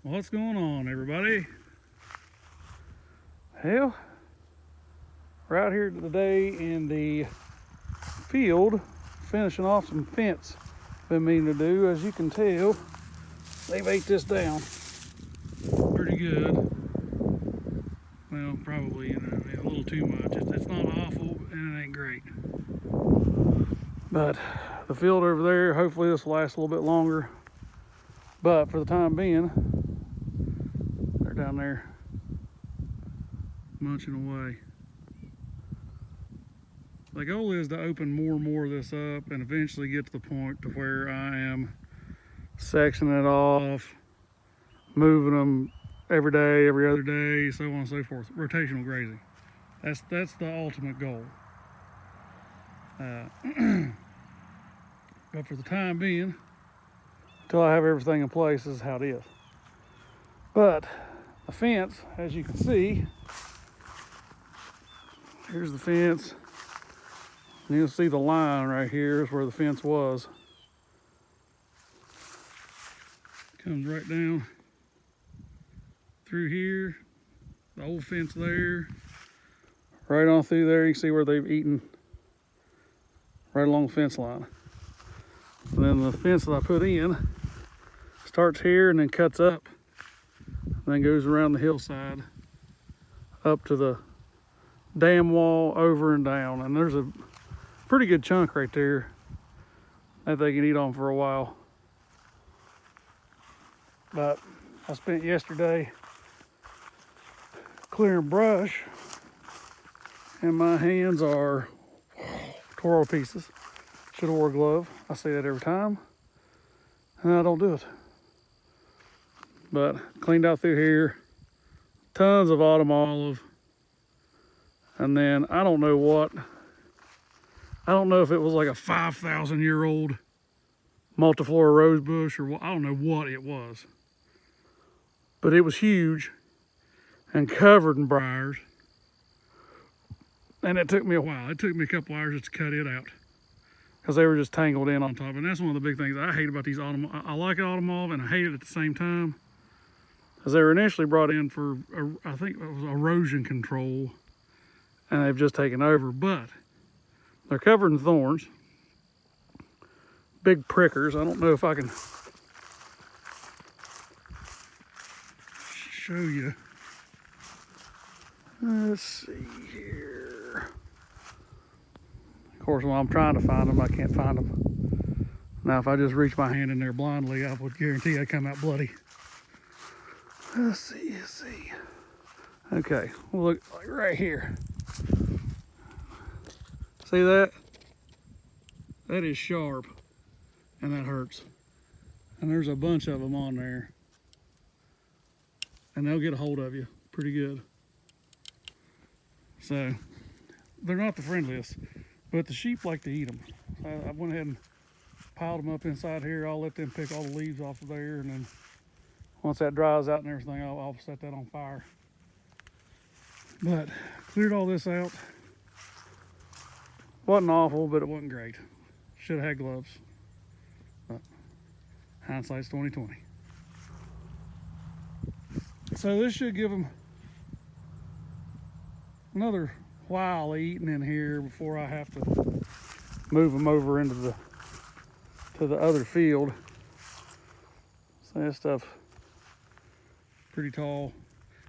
What's going on, everybody? Hell, we're out here today in the field finishing off some fence. Been meaning to do. As you can tell, they've ate this down pretty good. Well, probably a little too much. It's not awful and it ain't great. But the field over there, hopefully this will last a little bit longer. But for the time being, they're down there munching away. The goal is to open more and more of this up and eventually get to the point to where I am sectioning it off, moving them every day, every other day, so on and so forth. Rotational grazing. That's the ultimate goal. But for the time being, until I have everything in place, this is how it is. But the fence, as you can see, here's the fence. And you'll see the line right here is where the fence was. Comes right down through here, the old fence there, right on through there. You can see where they've eaten right along the fence line. And then the fence that I put in starts here and then cuts up, and then goes around the hillside up to the dam wall, over and down. And there's a pretty good chunk right there that they can eat on for a while. But I spent yesterday clearing brush and my hands are tore to pieces. Should have wore a glove. I say that every time and I don't do it. But cleaned out through here, tons of autumn olive, and then I don't know if it was like a 5,000-year-old multiflora rose bush or what. I don't know what it was, but it was huge and covered in briars, and it took me a while. It took me a couple hours just to cut it out because they were just tangled in on top. And that's one of the big things I hate about these autumn. I like autumn olive and I hate it at the same time, because they were initially brought in for, I think it was erosion control, and they've just taken over. But they're covered in thorns, big prickers. I don't know if I can show you. Let's see here. Of course, when I'm trying to find them, I can't find them. Now, if I just reach my hand in there blindly, I would guarantee I'd come out bloody. Let's see. Okay, we'll look like right here. See that? That is sharp, and that hurts. And there's a bunch of them on there. And they'll get a hold of you pretty good. So, they're not the friendliest, but the sheep like to eat them. I went ahead and piled them up inside here. I'll let them pick all the leaves off of there, and then once that dries out and everything, I'll set that on fire. But cleared all this out. Wasn't awful, but it wasn't great. Should have had gloves. But hindsight's 20/20. So this should give them another while eating in here before I have to move them over into the other field. So this stuff pretty tall.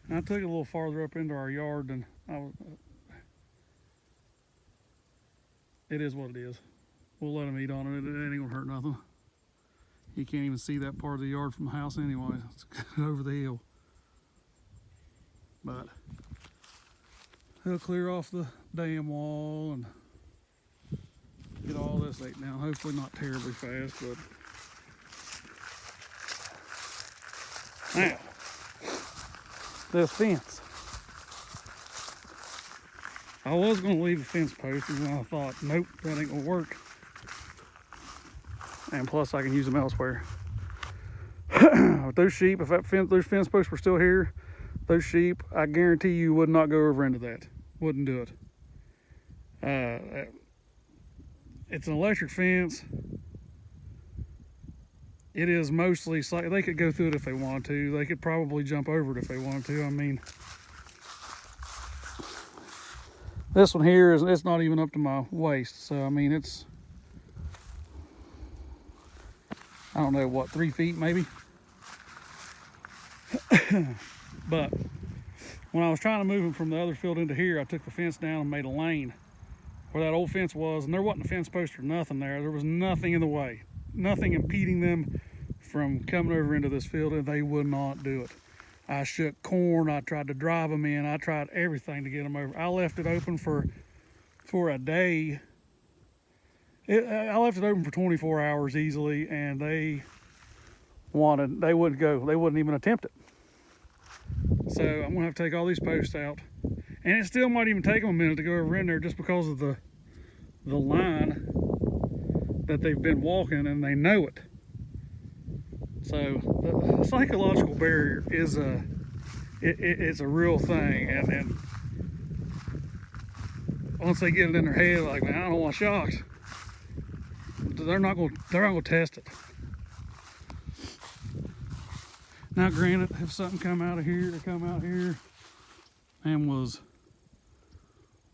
And I took it a little farther up into our yard than I was. It is what it is. We'll let them eat on it. It ain't gonna hurt nothing. You can't even see that part of the yard from the house anyway. It's over the hill. But he'll clear off the dam wall and get all this ate down. Hopefully not terribly fast, but now this fence. I was going to leave the fence posted, and I thought, nope, that ain't going to work. And plus, I can use them elsewhere. With those sheep, if those fence posts were still here, those sheep, I guarantee you would not go over into that. Wouldn't do it. It's an electric fence. it is mostly, they could go through it if they want to. They could probably jump over it if they wanted to. I mean, this one here, it's not even up to my waist. So, I mean, it's, I don't know, what, 3 feet maybe? But when I was trying to move them from the other field into here, I took the fence down and made a lane where that old fence was, and there wasn't a fence post or nothing there. There was nothing in the way, nothing impeding them from coming over into this field, and they would not do it. I shook corn, I tried to drive them in, I tried everything to get them over. I left it open for a day. I left it open for 24 hours easily, and they wouldn't go, they wouldn't even attempt it. So I'm gonna have to take all these posts out, and it still might even take them a minute to go over in there just because of the line that they've been walking, and they know it. So the psychological barrier is it's a real thing, and once they get it in their head, like, man, I don't want shocked, they're not gonna test it. Now, granted, if something come out here and was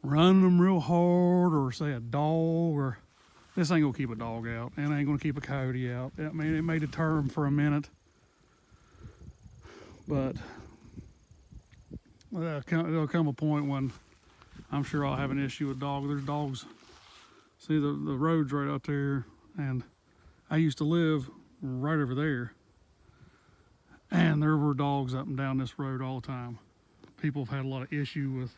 running them real hard, or say a dog, or this ain't gonna keep a dog out, and ain't gonna keep a coyote out. I mean, it may deter them for a minute, but there'll come a point when I'm sure I'll have an issue with dogs. There's dogs. See, the road's right out there, and I used to live right over there, and there were dogs up and down this road all the time. People have had a lot of issue with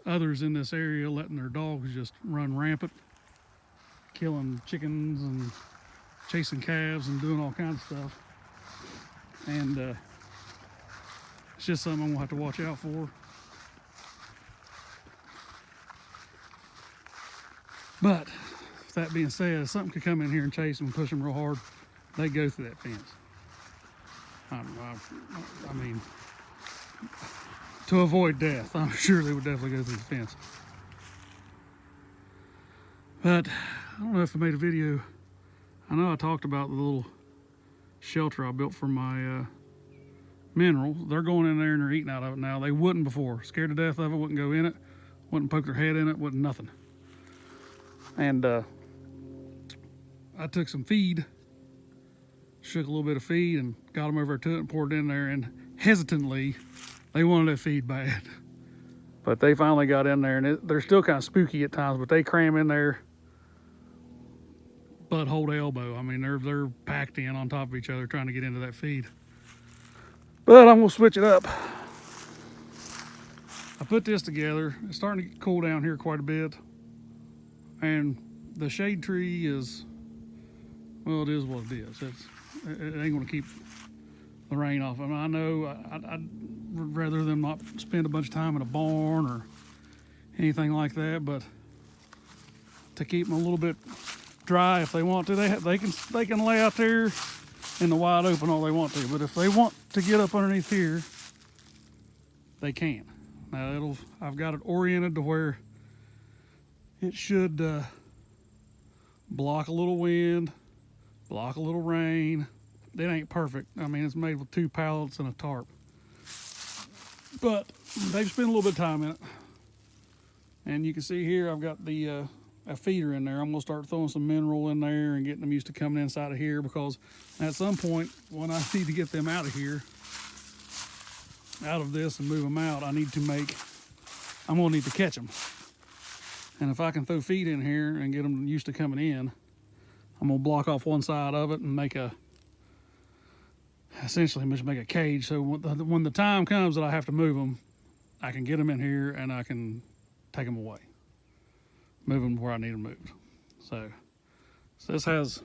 others in this area letting their dogs just run rampant, killing chickens and chasing calves and doing all kinds of stuff. And it's just something I'm gonna have to watch out for. But with that being said, if something could come in here and chase them and push them real hard, they go through that fence. I mean, to avoid death, I'm sure they would definitely go through the fence. But I don't know if I made a video. I know I talked about the little shelter I built for my minerals. They're going in there and they're eating out of it now. They wouldn't before. Scared to death of it, wouldn't go in it, wouldn't poke their head in it, wouldn't nothing. And I took some feed, shook a little bit of feed, and got them over to it and poured it in there, and hesitantly, they wanted that feed bad. But they finally got in there, and they're still kind of spooky at times, but they cram in there butthole to elbow. I mean, they're packed in on top of each other trying to get into that feed. But I'm gonna switch it up. I put this together. It's starting to cool down here quite a bit, and the shade tree is, well, it is what it is. It ain't gonna keep the rain off. I mean, I know I'd rather them not spend a bunch of time in a barn or anything like that, but to keep them a little bit dry if they want to, they can lay out there in the wide open all they want to. But if they want to get up underneath here, they can. Now I've got it oriented to where it should block a little wind, block a little rain. It ain't perfect. I mean, it's made with 2 pallets and a tarp. But they've spent a little bit of time in it. And you can see here I've got a feeder in there. I'm gonna start throwing some mineral in there and getting them used to coming inside of here, because at some point when I need to get them out of here, out of this and move them out, I'm gonna need to catch them. And if I can throw feed in here and get them used to coming in, I'm gonna block off one side of it and essentially just make a cage. So when the time comes that I have to move them, I can get them in here and I can take them away, move them where I need them moved. So this has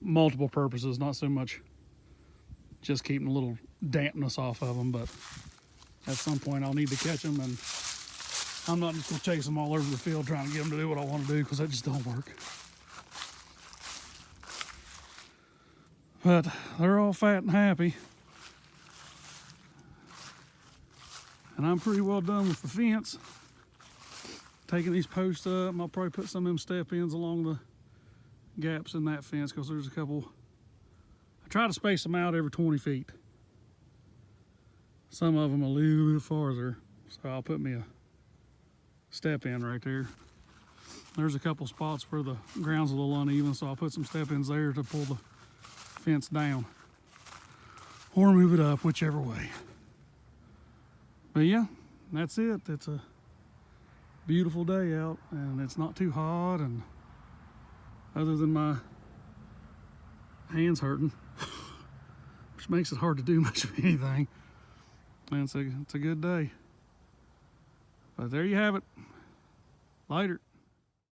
multiple purposes, not so much just keeping a little dampness off of them, but at some point I'll need to catch them, and I'm not just gonna chase them all over the field trying to get them to do what I want to do, because that just don't work. But they're all fat and happy. And I'm pretty well done with the fence. Taking these posts up, I'll probably put some of them step ins along gaps in that fence because there's a couple. I try to space them out every 20 feet. Some of them a little bit farther, so I'll put me a step in right there. There's a couple spots where the ground's a little uneven, so I'll put some step ins there to pull the fence down or move it up, whichever way. But yeah, that's it. It's a beautiful day out and it's not too hot, and other than my hands hurting, which makes it hard to do much of anything. And it's a good day. But there you have it. Later.